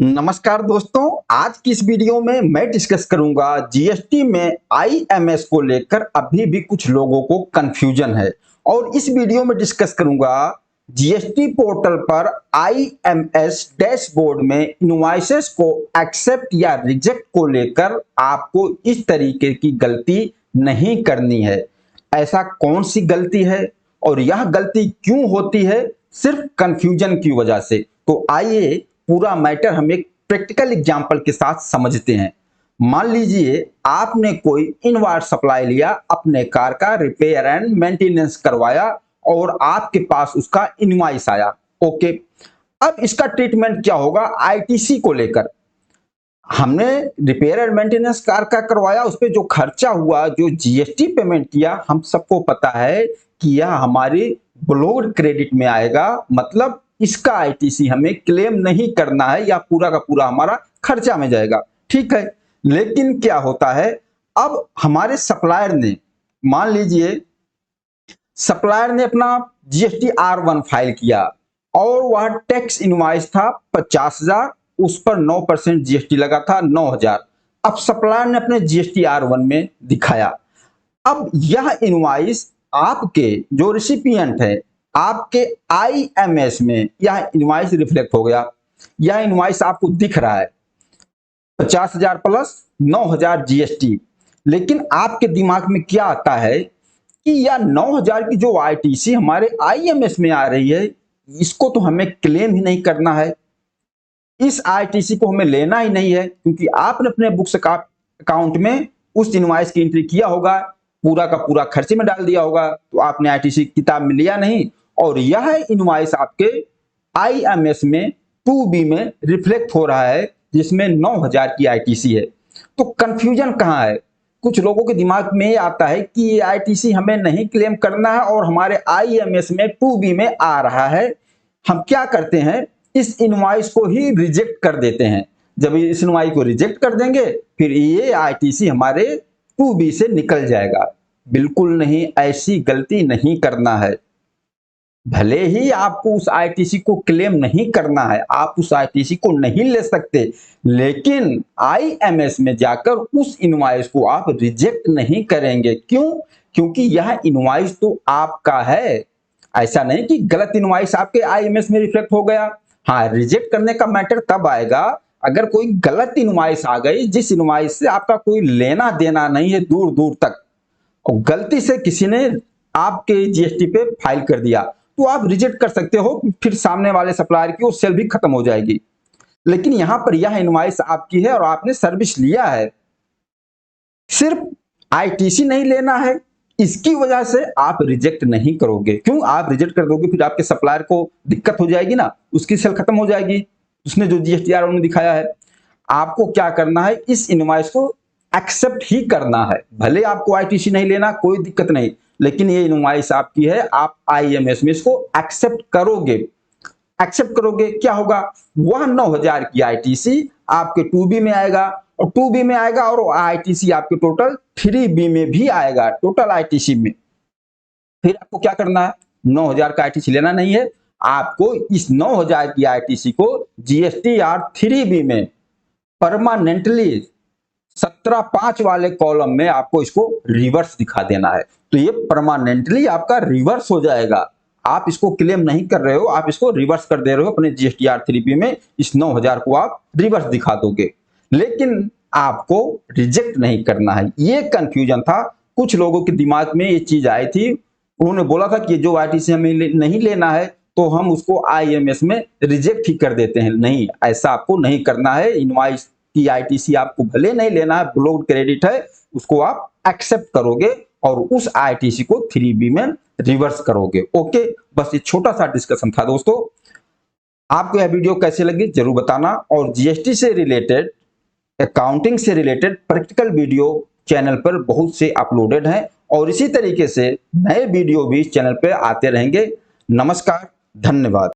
नमस्कार दोस्तों, आज की इस वीडियो में मैं डिस्कस करूंगा जीएसटी में आईएमएस को लेकर अभी भी कुछ लोगों को कंफ्यूजन है और इस वीडियो में डिस्कस करूंगा जीएसटी पोर्टल पर आईएमएस डैशबोर्ड में इनवॉइसेस को एक्सेप्ट या रिजेक्ट को लेकर आपको इस तरीके की गलती नहीं करनी है। ऐसा कौन सी गलती है और यह गलती क्यों होती है? सिर्फ कंफ्यूजन की वजह से। तो आइए पूरा मैटर हम एक प्रैक्टिकल एग्जांपल के साथ समझते हैं। मान लीजिए आपने कोई इनवर्टर सप्लाई लिया, अपने कार का रिपेयर एंड मेंटेनेंस करवाया और आपके पास उसका इनवॉइस आया। ओके, अब इसका ट्रीटमेंट क्या होगा आईटीसी को लेकर? हमने रिपेयर एंड मेंटेनेंस कार का करवाया, उस पर जो खर्चा हुआ, जो जीएसटी पेमेंट किया, हम सबको पता है कि यह हमारी ब्लोड क्रेडिट में आएगा। मतलब इसका आईटीसी हमें क्लेम नहीं करना है या पूरा का पूरा हमारा खर्चा में जाएगा। ठीक है, लेकिन क्या होता है, अब हमारे सप्लायर ने, मान लीजिए सप्लायर ने अपना जीएसटी R1 फाइल किया और वह टैक्स इनवॉइस था 50,000, उस पर 9% जीएसटी लगा था 9,000। अब सप्लायर ने अपने जीएसटी R1 में दिखाया। अब यह इनवॉइस आपके जो रिसिपिएंट है, आपके आईएमएस में यह इनवॉइस रिफ्लेक्ट हो गया। यह इनवॉइस आपको दिख रहा है 50,000 प्लस 9,000 जीएसटी। लेकिन आपके दिमाग में क्या आता है कि यह 9,000 की जो आईटीसी हमारे आईएमएस में आ रही है, इसको तो हमें क्लेम ही नहीं करना है, इस आईटीसी को हमें लेना ही नहीं है, क्योंकि आपने अपने बुक्स का अकाउंट में उस इनवॉइस की एंट्री किया होगा, पूरा का पूरा खर्चे में डाल दिया होगा, तो आपने आईटीसी किताब में लिया नहीं और यह इनवॉइस आपके आईएमएस में 2B में रिफ्लेक्ट हो रहा है, जिसमें 9,000 की आईटीसी है। तो कंफ्यूजन कहां है? कुछ लोगों के दिमाग में ये आता है कि ये आईटीसी हमें नहीं क्लेम करना है और हमारे आईएमएस में 2B में आ रहा है। हम क्या करते हैं, इस इनवॉइस को ही रिजेक्ट कर देते हैं। जब इस इनवॉइस को रिजेक्ट कर देंगे, फिर ये आईटीसी हमारे 2B से निकल जाएगा। बिल्कुल नहीं, ऐसी गलती नहीं करना है। भले ही आपको उस आईटीसी को क्लेम नहीं करना है, आप उस आईटीसी को नहीं ले सकते, लेकिन आईएमएस में जाकर उस इनवॉइस को आप रिजेक्ट नहीं करेंगे। क्यों? क्योंकि यह इनवॉइस तो आपका है। ऐसा नहीं कि गलत इनवॉइस आपके आईएमएस में रिफ्लेक्ट हो गया। हाँ, रिजेक्ट करने का मैटर तब आएगा अगर कोई गलत इनवॉइस आ गई, जिस इनवॉइस से आपका कोई लेना देना नहीं है दूर दूर तक, और गलती से किसी ने आपके जीएसटी पे फाइल कर दिया, तो आप रिजेक्ट कर सकते हो। फिर सामने वाले सप्लायर की वो सेल भी खत्म हो जाएगी। लेकिन यहां पर यह इनवॉइस आपकी है और आपने सर्विस लिया है, सिर्फ आईटीसी नहीं लेना है, इसकी वजह से आप रिजेक्ट नहीं करोगे। क्यों? आप रिजेक्ट कर दोगे, फिर आपके सप्लायर को दिक्कत हो जाएगी ना, उसकी सेल खत्म हो जाएगी, उसने जो जीएसटी R1 दिखाया है। आपको क्या करना है, इस इनवॉइस को एक्सेप्ट ही करना है। भले आपको आईटीसी नहीं लेना, कोई दिक्कत नहीं, लेकिन ये इनवॉइस आपकी है, आप आईएमएस में इसको एक्सेप्ट करोगे। एक्सेप्ट करोगे, क्या होगा, वह 9,000 की आईटीसी आपके 2B में आएगा और 2B में आएगा और आईटीसी आपके टोटल 3B में भी आएगा, टोटल आईटीसी में। फिर आपको क्या करना है, 9,000 का आईटीसी लेना नहीं है, आपको इस 9,000 की आईटीसी को जीएसटी R3B में परमानेंटली 17(5) वाले कॉलम में आपको इसको रिवर्स दिखा देना है। तो ये परमानेंटली आपका रिवर्स हो जाएगा। आप इसको क्लेम नहीं कर रहे हो, आप इसको रिवर्स कर दे रहे हो अपने जीएसटी R3B में। इस 9,000 को आप रिवर्स दिखा दोगे, लेकिन आपको रिजेक्ट नहीं करना है। ये कंफ्यूजन था, कुछ लोगों के दिमाग में ये चीज आई थी। उन्होंने बोला था कि जो आईटीसी हमें नहीं लेना है तो हम उसको आईएमएस में रिजेक्ट ही कर देते हैं। नहीं, ऐसा आपको नहीं करना है। इनवॉइस की आईटीसी आपको भले नहीं लेना है, ब्लोड क्रेडिट है, उसको आप एक्सेप्ट करोगे और उस आईटीसी को 3B में रिवर्स करोगे। ओके, बस ये छोटा सा डिस्कशन था दोस्तों। आपको यह वीडियो कैसे लगी जरूर बताना, और जीएसटी से रिलेटेड, अकाउंटिंग से रिलेटेड प्रैक्टिकल वीडियो चैनल पर बहुत से अपलोडेड हैं और इसी तरीके से नए वीडियो भी इस चैनल पर आते रहेंगे। नमस्कार, धन्यवाद।